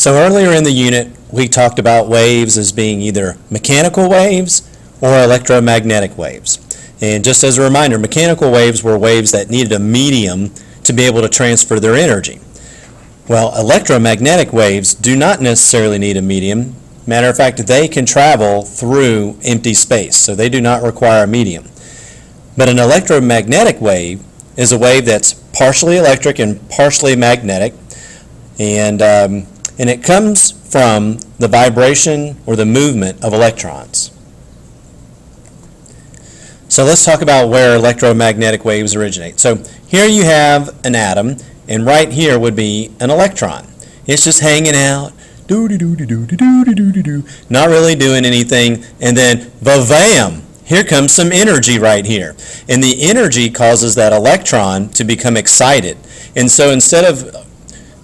So earlier in the unit, we talked about waves as being either mechanical waves or electromagnetic waves. And just as a reminder, mechanical waves were waves that needed a medium to be able to transfer their energy. Well, electromagnetic waves do not necessarily need a medium. Matter of fact, they can travel through empty space, so they do not require a medium. But an electromagnetic wave is a wave that's partially electric and partially magnetic, and it comes from the vibration or the movement of electrons. So let's talk about where electromagnetic waves originate. So here you have an atom, and right here would be an electron. It's just hanging out, not really doing anything, and then va-vam, here comes some energy right here. And the energy causes that electron to become excited. And so instead of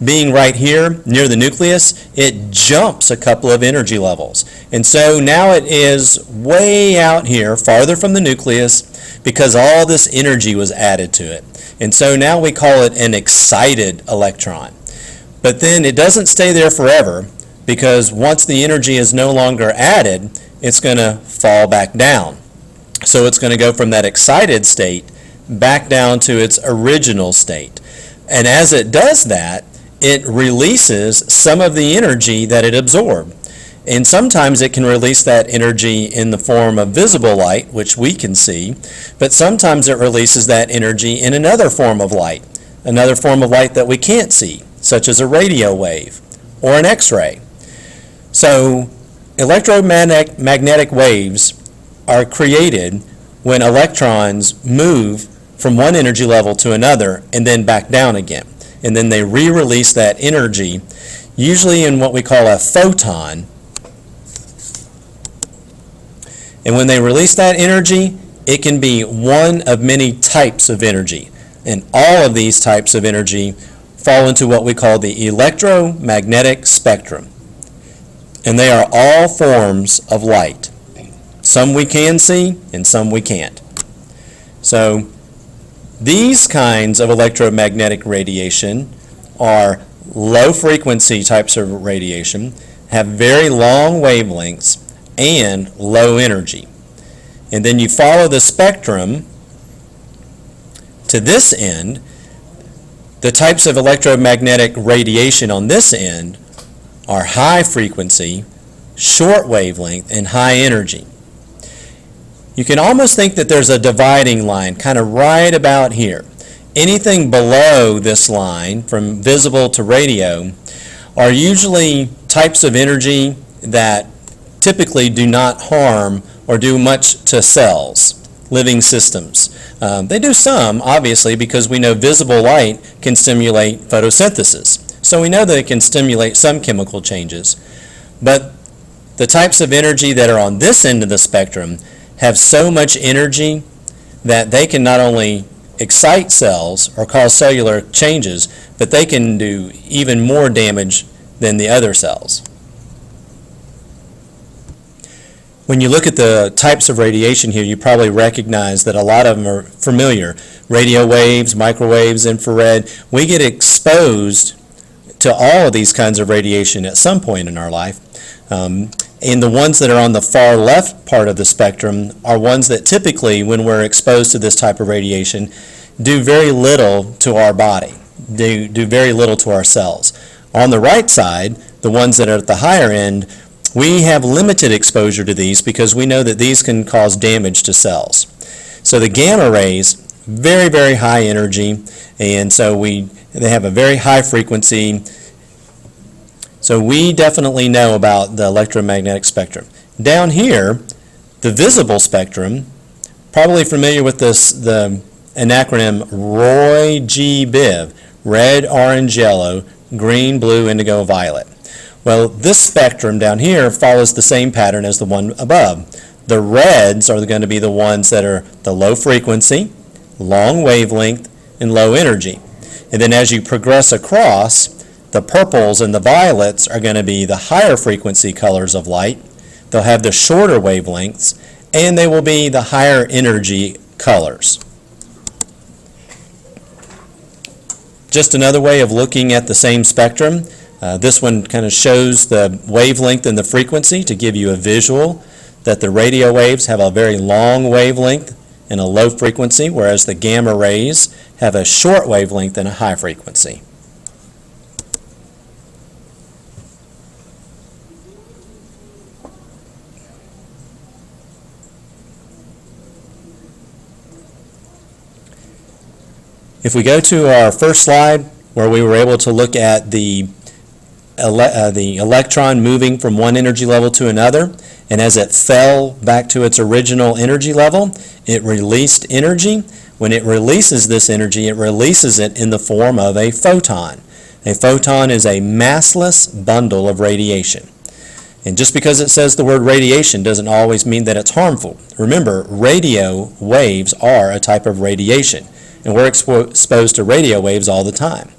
being right here near the nucleus, it jumps a couple of energy levels. And so now it is way out here, farther from the nucleus, because all this energy was added to it. And so now we call it an excited electron. But then it doesn't stay there forever, because once the energy is no longer added, it's going to fall back down. So it's going to go from that excited state back down to its original state. And as it does that, it releases some of the energy that it absorbed. And sometimes it can release that energy in the form of visible light, which we can see, but sometimes it releases that energy in another form of light that we can't see, such as a radio wave or an X-ray. So electromagnetic waves are created when electrons move from one energy level to another and then back down again. And then they re-release that energy, usually in what we call a photon. And when they release that energy, it can be one of many types of energy. And all of these types of energy fall into what we call the electromagnetic spectrum. And they are all forms of light. Some we can see and some we can't. So these kinds of electromagnetic radiation are low frequency types of radiation, have very long wavelengths, and low energy. And then you follow the spectrum to this end. The types of electromagnetic radiation on this end are high frequency, short wavelength, and high energy. You can almost think that there's a dividing line kind of right about here. Anything below this line, from visible to radio, are usually types of energy that typically do not harm or do much to cells, living systems. They do some, obviously, because we know visible light can stimulate photosynthesis. So we know that it can stimulate some chemical changes. But the types of energy that are on this end of the spectrum have so much energy that they can not only excite cells or cause cellular changes, but they can do even more damage than the other cells. When you look at the types of radiation here, you probably recognize that a lot of them are familiar. Radio waves, microwaves, infrared. We get exposed to all of these kinds of radiation at some point in our life. And the ones that are on the far left part of the spectrum are ones that typically, when we're exposed to this type of radiation, do very little to our body, do very little to our cells. On the right side, the ones that are at the higher end, we have limited exposure to these because we know that these can cause damage to cells. So the gamma rays, very, very high energy, and so they have a very high frequency. So we definitely know about the electromagnetic spectrum. Down here, the visible spectrum, probably familiar with an acronym ROY-G-BIV, red, orange, yellow, green, blue, indigo, violet. Well, this spectrum down here follows the same pattern as the one above. The reds are going to be the ones that are the low frequency, long wavelength, and low energy. And then as you progress across, the purples and the violets are going to be the higher frequency colors of light. They'll have the shorter wavelengths, and they will be the higher energy colors. Just another way of looking at the same spectrum, This one kind of shows the wavelength and the frequency to give you a visual that the radio waves have a very long wavelength and a low frequency, whereas the gamma rays have a short wavelength and a high frequency. If we go to our first slide where we were able to look at the electron moving from one energy level to another, and as it fell back to its original energy level, it released energy. When it releases this energy, it releases it in the form of a photon. A photon is a massless bundle of radiation. And just because it says the word radiation doesn't always mean that it's harmful. Remember, radio waves are a type of radiation, and we're exposed to radio waves all the time.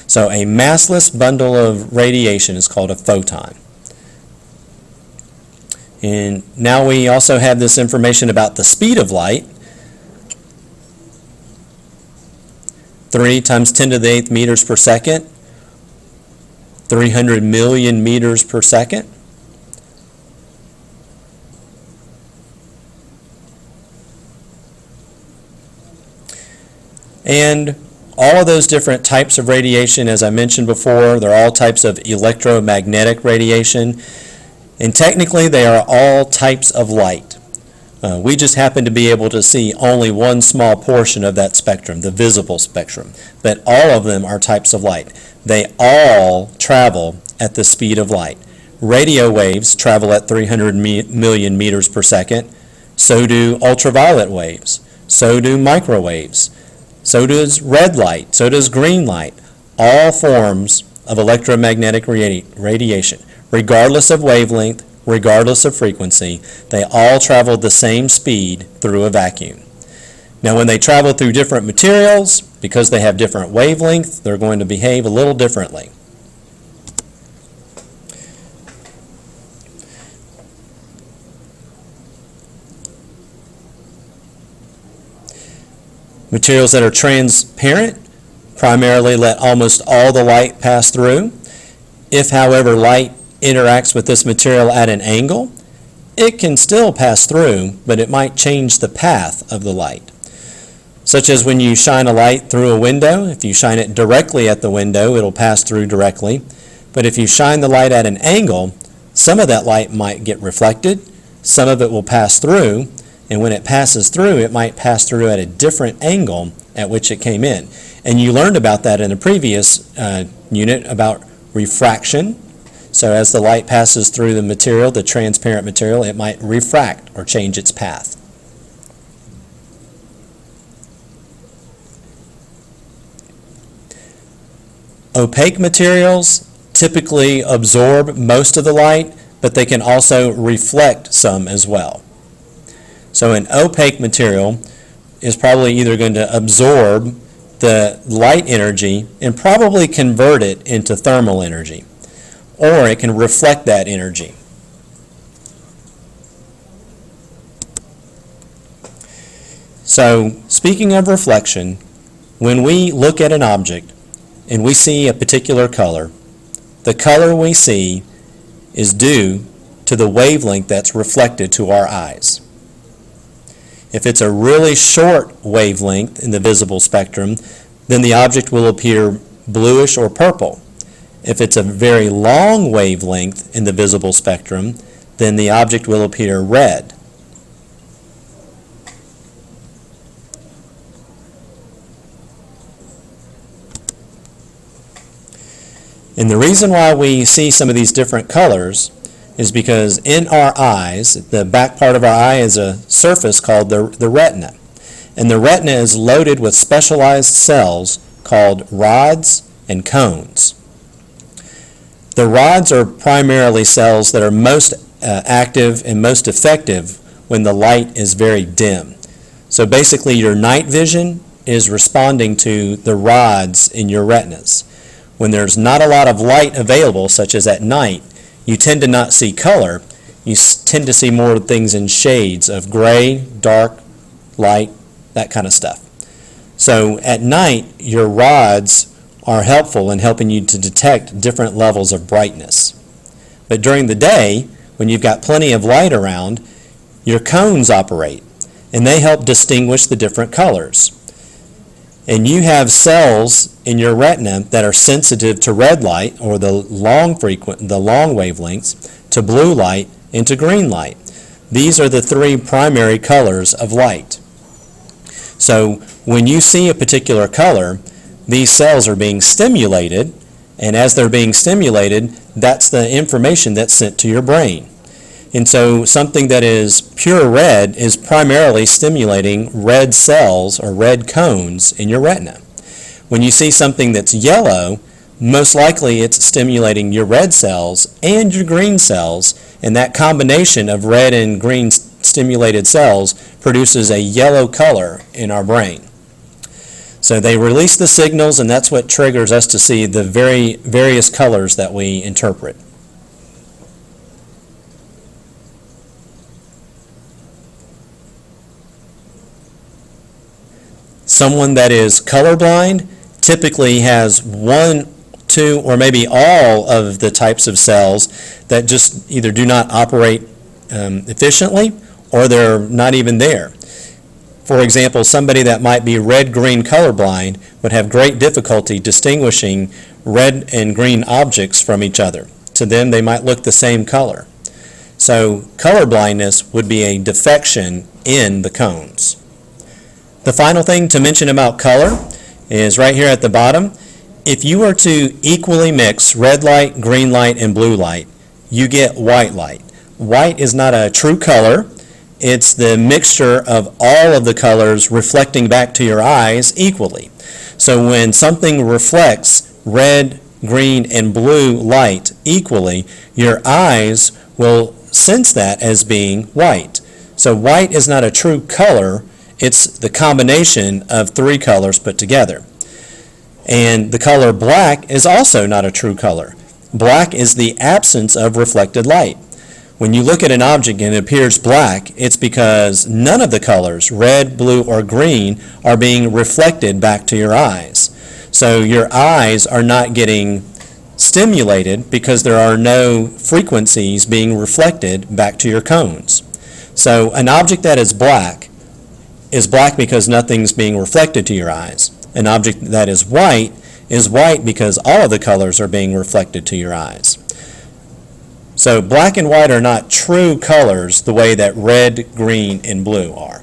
So a massless bundle of radiation is called a photon. And now we also have this information about the speed of light. 3 times 10 to the 8th meters per second, 300 million meters per second. And all of those different types of radiation, as I mentioned before, they're all types of electromagnetic radiation. And technically, they are all types of light. We just happen to be able to see only one small portion of that spectrum, the visible spectrum. But all of them are types of light. They all travel at the speed of light. Radio waves travel at 300 million meters per second. So do ultraviolet waves. So do microwaves. So does red light, so does green light, all forms of electromagnetic radiation. Regardless of wavelength, regardless of frequency, they all travel the same speed through a vacuum. Now when they travel through different materials, because they have different wavelengths, they're going to behave a little differently. Materials that are transparent primarily let almost all the light pass through. If, however, light interacts with this material at an angle, it can still pass through, but it might change the path of the light. Such as when you shine a light through a window, if you shine it directly at the window, it'll pass through directly. But if you shine the light at an angle, some of that light might get reflected, some of it will pass through, and when it passes through, it might pass through at a different angle at which it came in. And you learned about that in a previous unit about refraction. So as the light passes through the material, the transparent material, it might refract or change its path. Opaque materials typically absorb most of the light, but they can also reflect some as well. So an opaque material is probably either going to absorb the light energy and probably convert it into thermal energy, or it can reflect that energy. So speaking of reflection, when we look at an object and we see a particular color, the color we see is due to the wavelength that's reflected to our eyes. If it's a really short wavelength in the visible spectrum, then the object will appear bluish or purple. If it's a very long wavelength in the visible spectrum, then the object will appear red. And the reason why we see some of these different colors is because in our eyes, the back part of our eye is a surface called the retina. And the retina is loaded with specialized cells called rods and cones. The rods are primarily cells that are most active and most effective when the light is very dim. So basically your night vision is responding to the rods in your retinas. When there's not a lot of light available, such as at night, you tend to not see color. You tend to see more things in shades of gray, dark, light, that kind of stuff. So at night, your rods are helpful in helping you to detect different levels of brightness. But during the day, when you've got plenty of light around, your cones operate, and they help distinguish the different colors. And you have cells in your retina that are sensitive to red light, or the long wavelengths, to blue light, and to green light. These are the three primary colors of light. So when you see a particular color, these cells are being stimulated, and as they're being stimulated, that's the information that's sent to your brain. And so something that is pure red is primarily stimulating red cells or red cones in your retina. When you see something that's yellow, most likely it's stimulating your red cells and your green cells, and that combination of red and green stimulated cells produces a yellow color in our brain. So they release the signals, and that's what triggers us to see the various colors that we interpret. Someone that is colorblind typically has one, two, or maybe all of the types of cells that just either do not operate efficiently, or they're not even there. For example, somebody that might be red-green colorblind would have great difficulty distinguishing red and green objects from each other. To them, they might look the same color. So colorblindness would be a defection in the cones. The final thing to mention about color is right here at the bottom. If you were to equally mix red light, green light, and blue light, you get white light. White is not a true color. It's the mixture of all of the colors reflecting back to your eyes equally. So when something reflects red, green, and blue light equally, your eyes will sense that as being white. So white is not a true color. It's the combination of three colors put together. And the color black is also not a true color. Black is the absence of reflected light. When you look at an object and it appears black, it's because none of the colors, red, blue, or green, are being reflected back to your eyes. So your eyes are not getting stimulated because there are no frequencies being reflected back to your cones. So an object that is black because nothing's being reflected to your eyes. An object that is white because all of the colors are being reflected to your eyes. So black and white are not true colors the way that red, green, and blue are.